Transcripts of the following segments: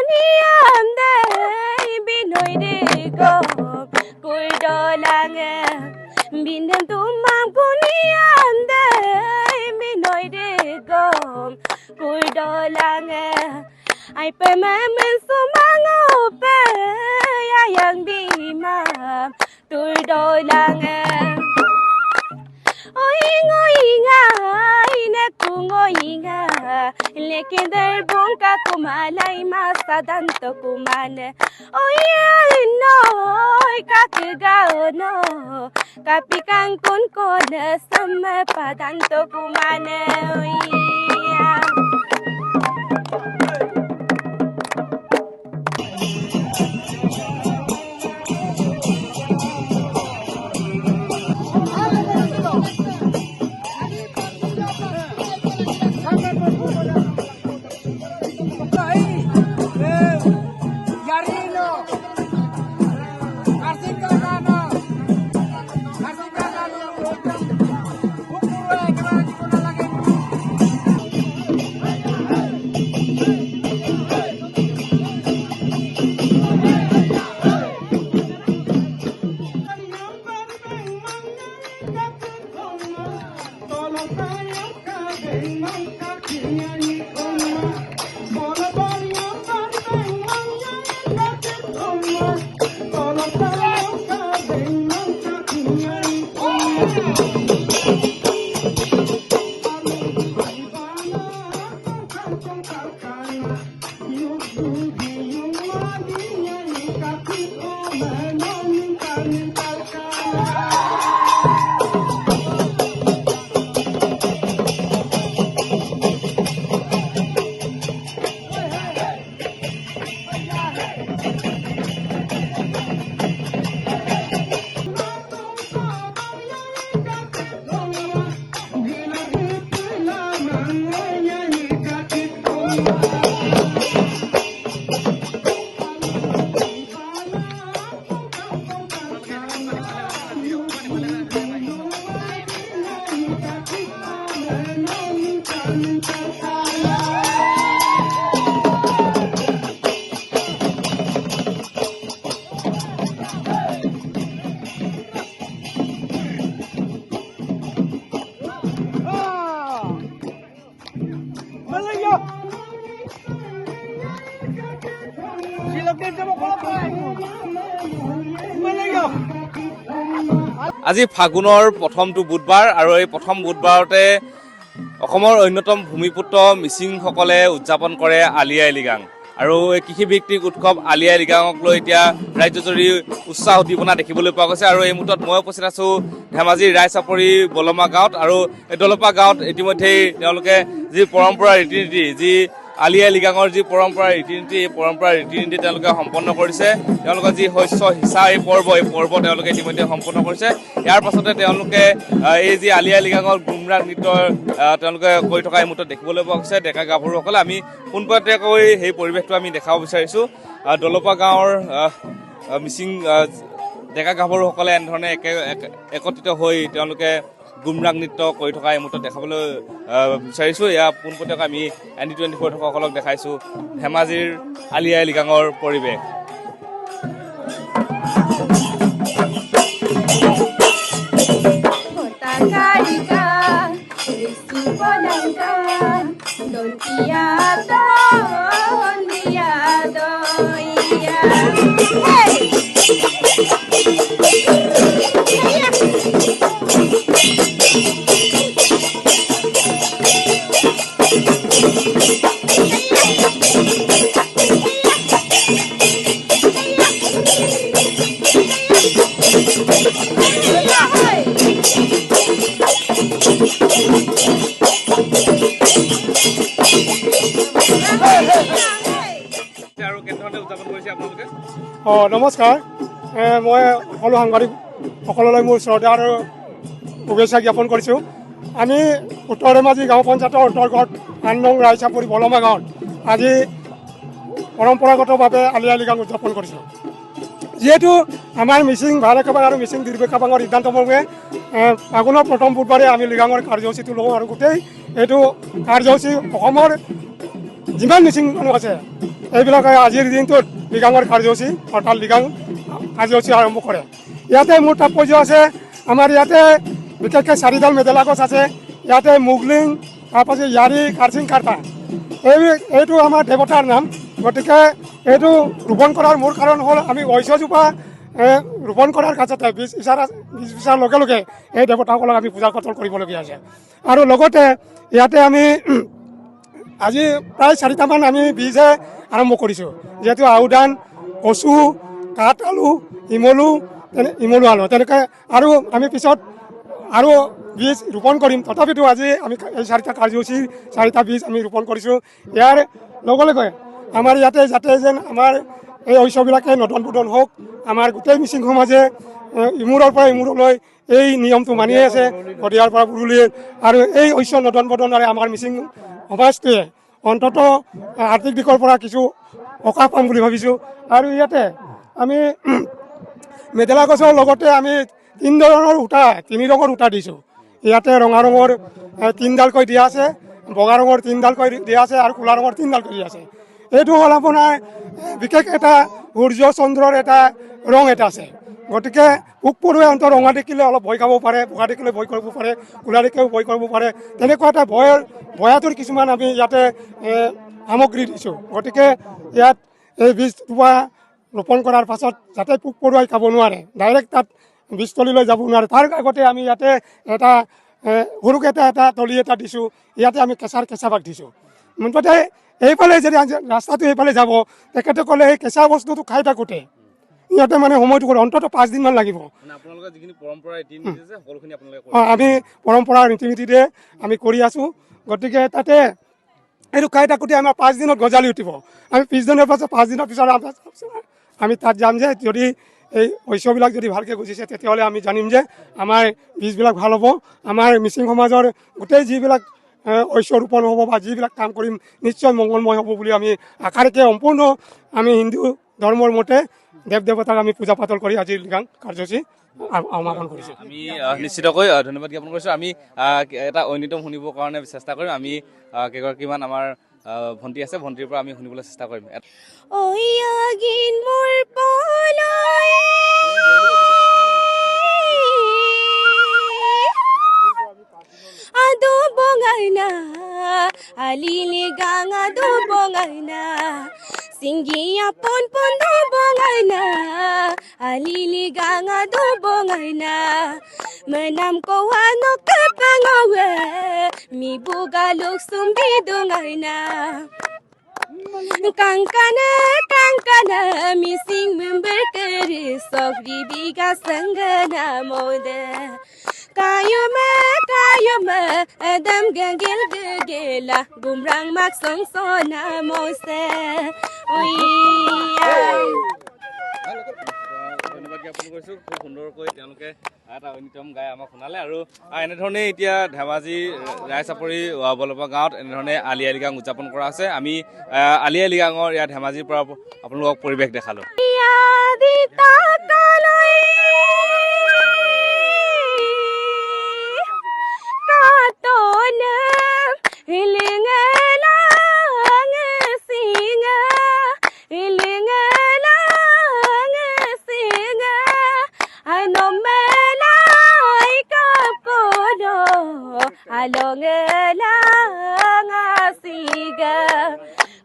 kunyande binoide gom kuidolange binden tumam kunyande binoide gom kuidolange ai pe men sumango pe yang di ma kuidolange oinga ine kungoinga lekin der bunka kumalai masadanto kumane oye no kakgao no kapikan kun kone sama padanto kumane oya আজি ফাগুনৰ প্ৰথমটো বুধবাৰ আৰু এই প্ৰথম বুধবাৰতে অসমৰ অন্যতম ভূমিপুত্ৰ মিচিংসকলে উদযাপন কৰে আলি আই লৃগাং আৰু এই কৃষিভিত্তিক উৎসৱ আলি আই লৃগাঙক লৈ এতিয়া ৰাজ্যজুৰি উৎসাহ উদ্দীপনা দেখিবলৈ পোৱা গৈছে আৰু এই মুহূৰ্তত মই উপস্থিত আছোঁ ধেমাজিৰ ৰায়চাপৰি বলমা গাঁৱত আৰু এই দলপা গাঁৱত ইতিমধ্যেই তেওঁলোকে যি পৰম্পৰা ৰীতি নীতি যি আলি আই লৃগাঙৰ যি পৰম্পৰা ৰীতি নীতি এই পৰম্পৰা ৰীতি নীতি তেওঁলোকে সম্পন্ন কৰিছে তেওঁলোকৰ যি শস্য সিঁচা এই পৰ্ব তেওঁলোকে ইতিমধ্যে সম্পন্ন কৰিছে ইয়াৰ পাছতে তেওঁলোকে এই যি আলি আই লৃগাঙৰ গুমৰাগ নৃত্য তেওঁলোকে কৰি থকা এই মুহূৰ্তত দেখিবলৈ পোৱা গৈছে ডেকা গাভৰুসকলে আমি পোনপটীয়াকৈ সেই পৰিৱেশটো আমি দেখাব বিচাৰিছোঁ দলপা গাঁৱৰ মিচিং ডেকা গাভৰুসকলে এনেধৰণে একত্ৰিত হৈ তেওঁলোকে গুমৰাগ নৃত্য কৰি থকা এই মুহূৰ্তত দেখাবলৈ বিচাৰিছোঁ এয়া পোনপটীয়াকৈ আমি ND24 থকাসকলক দেখাইছোঁ ধেমাজিৰ আলি আই লৃগাঙৰ পৰিৱেশ নমস্কাৰ মই সকলো সাংবাদিকসকললৈ মোৰ শ্ৰদ্ধা আৰু শুভেচ্ছা জ্ঞাপন কৰিছোঁ আমি উত্তৰ ধেমাজি গাঁও পঞ্চায়তৰ অন্তৰ্গত 8 নং ৰায়চাপৰি বলমা গাঁৱত আজি পৰম্পৰাগতভাৱে আলি আই লৃগাং উদযাপন কৰিছোঁ যিহেতু আমাৰ মিচিং ভাৰতকাবাং আৰু মিচিং দীৰ্ঘকাবাঙৰ সিদ্ধান্তমৰ্মে ফাগুনৰ প্ৰথম বুধবাৰে আমি লৃগাঙৰ কাৰ্যসূচীটো লওঁ আৰু গোটেই এইটো কাৰ্যসূচী অসমৰ যিমান মিচিং মানুহ আছে এইবিলাকে আজিৰ দিনটোত লিগাঙৰ কাৰ্যসূচী অৰ্থাৎ লিগাং কাৰ্যসূচী আৰম্ভ কৰে। ইয়াতে মোৰ তাৎপৰ্য আছে, আমাৰ ইয়াতে বিশেষকৈ 4ডাল মেদেলা গছ আছে। ইয়াতে মুগলিং, তাৰপাছত ইয়াৰী, কাৰ্চিং, কাৰ্তা, এইটো আমাৰ দেৱতাৰ নাম। গতিকে এইটো ৰোপণ কৰাৰ মূল কাৰণ হ'ল আমি ঐশ্বজোপা ৰোপণ কৰাৰ কাছতে বীজ সিঁচাৰ লগে লগে এই দেৱতাসকলক আমি পূজা পাতল কৰিবলগীয়া আছে। আৰু লগতে ইয়াতে আমি আজি প্ৰায় 4টামান আমি বীজহে আৰম্ভ কৰিছোঁ, যিহেতু আওধান, কচু, কাঠ আলু, ইমলু আলু তেনেকৈ আৰু আমি পিছত আৰু বীজ ৰোপণ কৰিম। তথাপিতো আজি আমি এই 4টা কাৰ্যসূচীৰ 4টা বীজ আমি ৰোপণ কৰিছোঁ। ইয়াৰ লগে লগে আমাৰ ইয়াতে যাতে যেন আমাৰ এই ঐশ্ববিলাকে নদন বদন হওক, আমাৰ গোটেই মিচিং সমাজে ইমূৰৰ পৰা ইমূৰলৈ এই নিয়মটো মানি আছে শদিয়াৰ পৰা পুৰুলিয়ে। আৰু এই ঐশ্য নদন বদনেৰে আমাৰ মিচিং সমাজটোৱে অন্তত আৰ্থিক দিশৰ পৰা কিছু সকাহ পাম বুলি ভাবিছোঁ। আৰু ইয়াতে আমি মেদেলা গছৰ লগতে আমি 3 ধৰণৰ সূতা, 3 ৰঙৰ সূতা দিছোঁ। ইয়াতে ৰঙা ৰঙৰ 3ডালকৈ দিয়া আছে, বগা ৰঙৰ 3ডালকৈ দিয়া আছে আৰু ক'লা ৰঙৰ 3ডালকৈ দিয়া আছে। এইটো হ'ল আপোনাৰ বিশেষ এটা সূৰ্য চন্দ্ৰৰ এটা ৰং এটা আছে। গতিকে পোক পৰুৱাই অন্তত ৰঙা দেখিলে অলপ ভয় খাব পাৰে, বগা দেখিলে ভয় কৰিব পাৰে, ক'লা দেখিলেও ভয় কৰিব পাৰে। তেনেকুৱা এটা ভয়াতুৰ কিছুমান আমি ইয়াতে সামগ্ৰী দিছোঁ। গতিকে ইয়াত এই বীজজোপা ৰোপণ কৰাৰ পাছত যাতে পোক পৰুৱাই খাব নোৱাৰে, ডাইৰেক্ট তাত বীজতলীলৈ যাব নোৱাৰে, তাৰ আগতে আমি ইয়াতে এটা সৰুকৈ এটা তলি এটা দিছোঁ। ইয়াতে আমি কেঁচা ভাগ দিছোঁ। মুঠতে এইফালে যদি ৰাস্তাটো এইফালে যাব, তেখেতসকলে এই কেঁচা বস্তুটো খাই থাকোঁতে ইয়াতে মানে সময়টো অন্ততঃ 5 দিনমান লাগিব। আমি পৰম্পৰা ৰীতি নীতিৰে আমি কৰি আছোঁ। গতিকে তাতে এইটো খাই থাকোঁতে আমাৰ 5 দিনত গজালি উঠিব। আমি 20 দিনৰ পাছত 5 দিনৰ পিছত আমি তাত যাম যে যদি এই ঐশ্ববিলাক যদি ভালকৈ গুজিছে, তেতিয়াহ'লে আমি জানিম যে আমাৰ বীজবিলাক ভাল হ'ব। আমাৰ মিচিং সমাজৰ গোটেই যিবিলাক ঐশ্য ৰোপণ হ'ব বা যিবিলাক কাম কৰিম নিশ্চয় মংগলময় হ'ব বুলি আমি আশাৰেকে সম্পূৰ্ণ আমি হিন্দু ধৰ্মৰ মতে দেৱ দেৱতাক আমি পূজা পাতল কৰি আজিৰ লিগাং কাৰ্যসূচী সমাপন কৰিছোঁ। আমি নিশ্চিতকৈ ধন্যবাদ জ্ঞাপন কৰিছোঁ। আমি এটা ঐনিতম শুনিবৰ কাৰণে চেষ্টা কৰিম। আমি কেইগৰাকীমান আমাৰ ভণ্টি আছে, ভণ্টিৰ পৰা আমি শুনিবলৈ চেষ্টা কৰিম। Ado bongaina, alili gang ado bongaina, singiya pon do bongaina, alili gang ado bongaina, menam ko ano kapangawe, mi bugaluk sumbi dongaina. Kankana missing member keri sofri biga sangana mode. Kayoma adam gagil gagela gumrang maksong sona mose. ধন্যবাদ জ্ঞাপন কৰিছোঁ। খুব সুন্দৰকৈ তেওঁলোকে এটা ঐনিতম গাই আমাক শুনালে। আৰু এনেধৰণে এতিয়া ধেমাজি ৰায়চাপৰি বলপা গাঁৱত এনেধৰণে আলি আই লিগাং উদযাপন কৰা হৈছে। আমি আলি আই লিগাঙৰ ইয়াত ধেমাজিৰ পৰা আপোনালোকক পৰিৱেশ দেখালোঁ।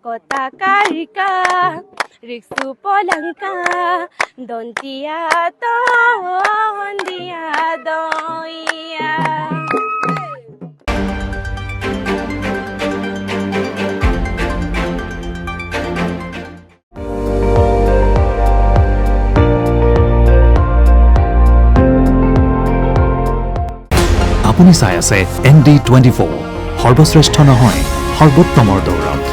Kota Karika, Riksu Polangka, Dontia Dondia Doia. আপুনি চাই আছে ND24 সৰ্বশ্ৰেষ্ঠ নহয় সৰ্বোত্তমৰ দৌৰত।